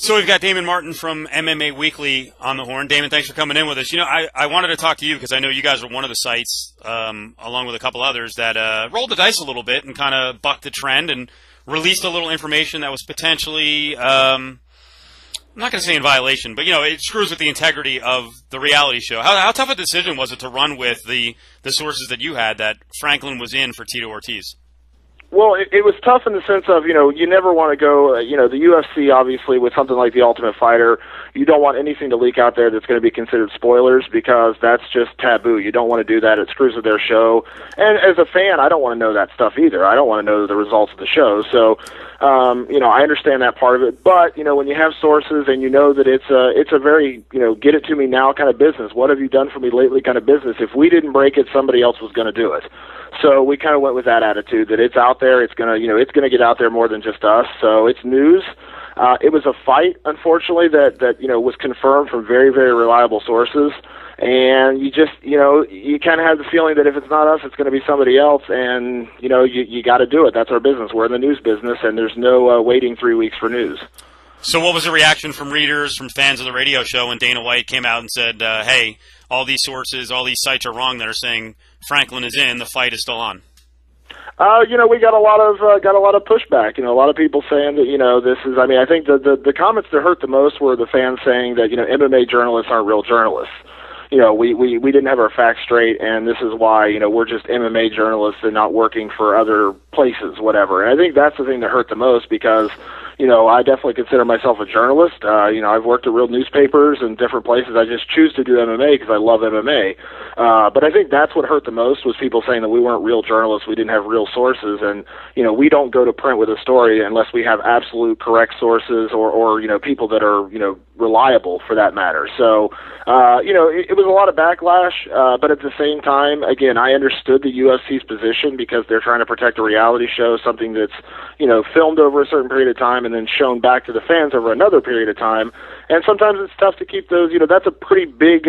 So we've got Damon Martin from MMA Weekly on the horn. Damon, thanks for coming in with us. I wanted to talk to you because I know you guys are one of the sites, along with a couple others, that rolled the dice a little bit and kind of bucked the trend and released a little information that was potentially, I'm not going to say in violation, but, it screws with the integrity of the reality show. How tough a decision was it to run with the sources that you had that Franklin was in for Tito Ortiz? Well, it was tough in the sense of, you never want to go, the UFC, obviously, with something like The Ultimate Fighter, you don't want anything to leak out there that's going to be considered spoilers because that's just taboo. You don't want to do that. It screws with their show. And as a fan, I don't want to know that stuff either. I don't want to know the results of the show. So, I understand that part of it. But, when you have sources and you know that it's a very, get it to me now kind of business. What have you done for me lately kind of business? If we didn't break it, somebody else was going to do it. So we kind of went with that attitude that it's out there. It's gonna, it's gonna get out there more than just us. So it's news. It was a fight, unfortunately, that was confirmed from very, very reliable sources. And you just, you kind of have the feeling that if it's not us, it's going to be somebody else. And you got to do it. That's our business. We're in the news business, and there's no waiting 3 weeks for news. So what was the reaction from readers, from fans of the radio show when Dana White came out and said, hey, all these sources, all these sites are wrong that are saying Franklin is in, the fight is still on? We got a lot of pushback. A lot of people saying that, this is, I think the comments that hurt the most were the fans saying that, MMA journalists aren't real journalists. We didn't have our facts straight, and this is why, we're just MMA journalists and not working for other places, whatever. And I think that's the thing that hurt the most because, I definitely consider myself a journalist. I've worked at real newspapers and different places. I just choose to do MMA because I love MMA. But I think that's what hurt the most was people saying that we weren't real journalists, we didn't have real sources, and, we don't go to print with a story unless we have absolute correct sources or people that are, reliable for that matter. So, it was a lot of backlash, but at the same time, again, I understood the UFC's position because they're trying to protect a reality show, something that's, filmed over a certain period of time and then shown back to the fans over another period of time. And sometimes it's tough to keep those, that's a pretty big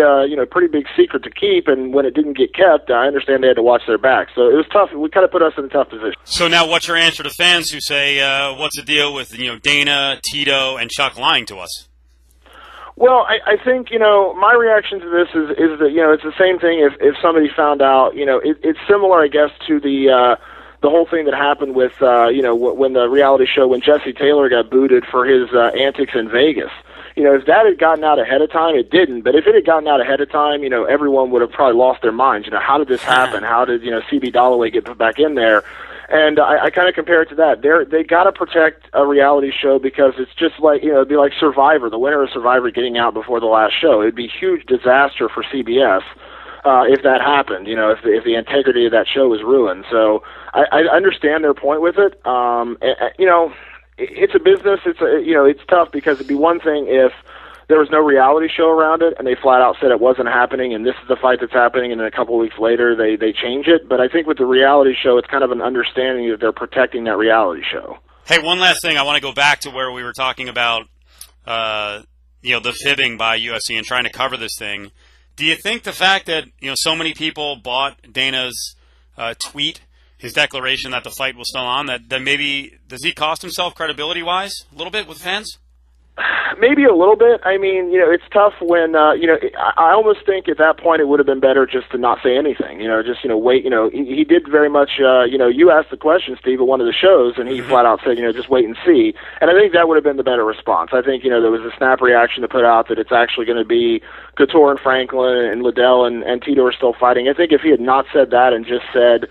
secret to keep. And when it didn't get kept, I understand they had to watch their back. So it was tough. We kind of put us in a tough position. So now what's your answer to fans who say, what's the deal with, Dana, Tito, and Chuck lying to us? Well, I think, my reaction to this is that, it's the same thing if somebody found out, it's similar, I guess, to the whole thing that happened with, when the reality show, when Jesse Taylor got booted for his antics in Vegas. If that had gotten out ahead of time, it didn't. But if it had gotten out ahead of time, everyone would have probably lost their minds. How did this happen? How did, CB Dollaway get put back in there? And I kind of compare it to that. They got to protect a reality show because it's just like, it'd be like Survivor, the winner of Survivor getting out before the last show. It'd be a huge disaster for CBS if that happened, if the integrity of that show was ruined. So I understand their point with it. It's a business. It's tough because it'd be one thing if there was no reality show around it and they flat out said it wasn't happening and this is the fight that's happening and then a couple of weeks later they change it. But I think with the reality show, it's kind of an understanding that they're protecting that reality show. Hey, one last thing. I want to go back to where we were talking about, the fibbing by UFC and trying to cover this thing. Do you think the fact that, so many people bought Dana's tweet, his declaration that the fight was still on, that maybe, does he cost himself credibility-wise a little bit with fans? Maybe a little bit. It's tough when, I almost think at that point it would have been better just to not say anything, wait, he did very much, you asked the question, Steve, at one of the shows, and he flat out said, just wait and see. And I think that would have been the better response. I think, there was a snap reaction to put out that it's actually going to be Couture and Franklin and Liddell and Tito are still fighting. I think if he had not said that and just said,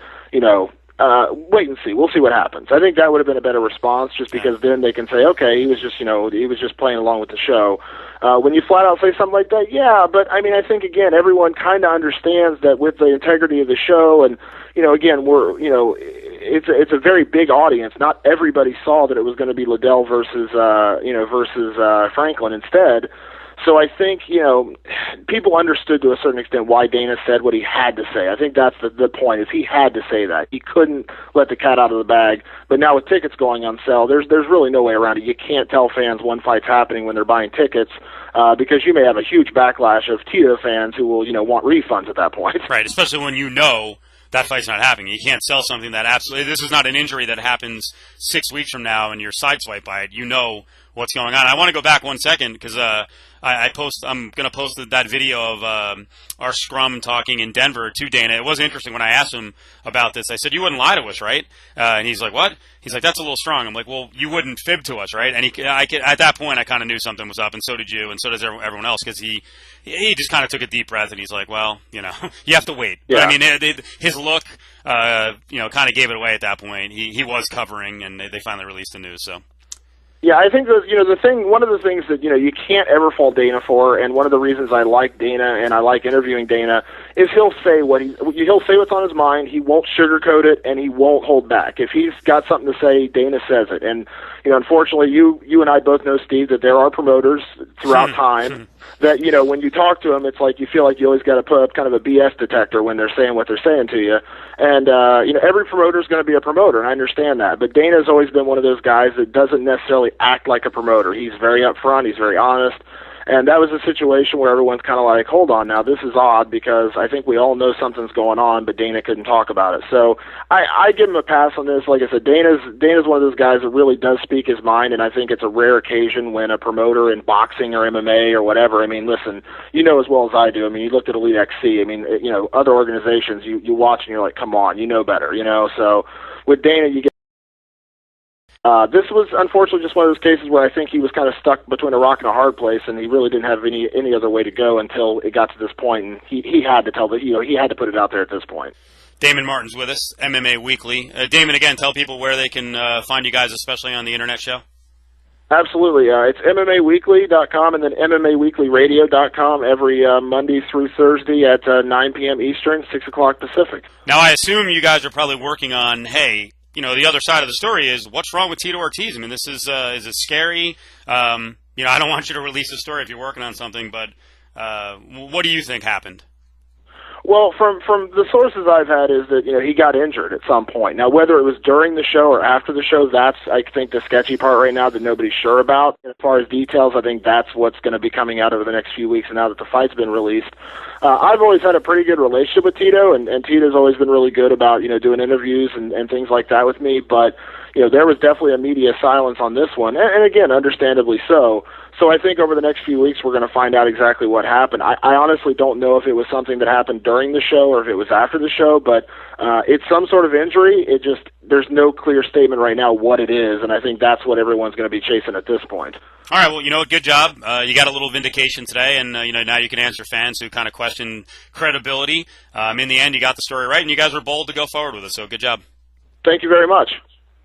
wait and see. We'll see what happens. I think that would have been a better response, just because then they can say, okay, he was just playing along with the show. When you flat out say something like that, yeah, but I think again, everyone kind of understands that with the integrity of the show, and again, it's a very big audience. Not everybody saw that it was going to be Liddell versus Franklin instead. So I think, people understood to a certain extent why Dana said what he had to say. I think that's the point, is he had to say that. He couldn't let the cat out of the bag. But now with tickets going on sale, there's really no way around it. You can't tell fans one fight's happening when they're buying tickets because you may have a huge backlash of Tito fans who will, want refunds at that point. Right, especially when that fight's not happening. You can't sell something that absolutely – this is not an injury that happens 6 weeks from now and you're sideswiped by it. what's going on. I want to go back 1 second because I'm going to post that video of our scrum talking in Denver to Dana. It was interesting when I asked him about this. I said, "You wouldn't lie to us, right?" And he's like, "What?" He's like, "That's a little strong." I'm like, "Well, you wouldn't fib to us, right?" And at that point, I kind of knew something was up, and so did you, and so does everyone else, because he just kind of took a deep breath, and he's like, "Well, you have to wait." Yeah. But I mean, his look, kind of gave it away at that point. He was covering, and they finally released the news. So. Yeah, I think that one of the things that you can't ever fault Dana for, and one of the reasons I like Dana and I like interviewing Dana is he'll say what's on his mind. He won't sugarcoat it, and he won't hold back. If he's got something to say, Dana says it. And unfortunately, you and I both know, Steve, that there are promoters throughout time that when you talk to them, it's like you feel like you always got to put up kind of a BS detector when they're saying what they're saying to you. And every promoter is going to be a promoter, and I understand that. But Dana's always been one of those guys that doesn't necessarily act like a promoter. He's very upfront. He's very honest. And that was a situation where everyone's kind of like, hold on now, this is odd, because I think we all know something's going on, but Dana couldn't talk about it. So I give him a pass on this. Like I said, Dana's one of those guys that really does speak his mind, and I think it's a rare occasion when a promoter in boxing or MMA or whatever, I mean, listen, you know as well as I do. I mean, you looked at Elite XC. I mean, other organizations, you watch and you're like, come on, you know better, So with Dana, you get this was unfortunately just one of those cases where I think he was kind of stuck between a rock and a hard place, and he really didn't have any other way to go until it got to this point, and he had to he had to put it out there at this point. Damon Martin's with us, MMA Weekly. Damon, again, tell people where they can find you guys, especially on the internet show. Absolutely. It's MMAWeekly.com and then MMAWeeklyRadio.com every Monday through Thursday at 9 p.m. Eastern, 6 o'clock Pacific. Now, I assume you guys are probably working on, hey, the other side of the story is what's wrong with Tito Ortiz? I mean, this is it scary? I don't want you to release a story if you're working on something, but what do you think happened? Well, from the sources I've had is that he got injured at some point. Now, whether it was during the show or after the show, that's I think the sketchy part right now that nobody's sure about. As far as details, I think that's what's going to be coming out over the next few weeks. And now that the fight's been released, I've always had a pretty good relationship with Tito, and Tito's always been really good about doing interviews and things like that with me. But there was definitely a media silence on this one, and again, understandably so. So I think over the next few weeks we're going to find out exactly what happened. I honestly don't know if it was something that happened during the show or if it was after the show, but it's some sort of injury. There's no clear statement right now what it is, and I think that's what everyone's going to be chasing at this point. All right, well, good job. You got a little vindication today, and now you can answer fans who kind of question credibility. In the end, you got the story right, and you guys were bold to go forward with it, so good job. Thank you very much.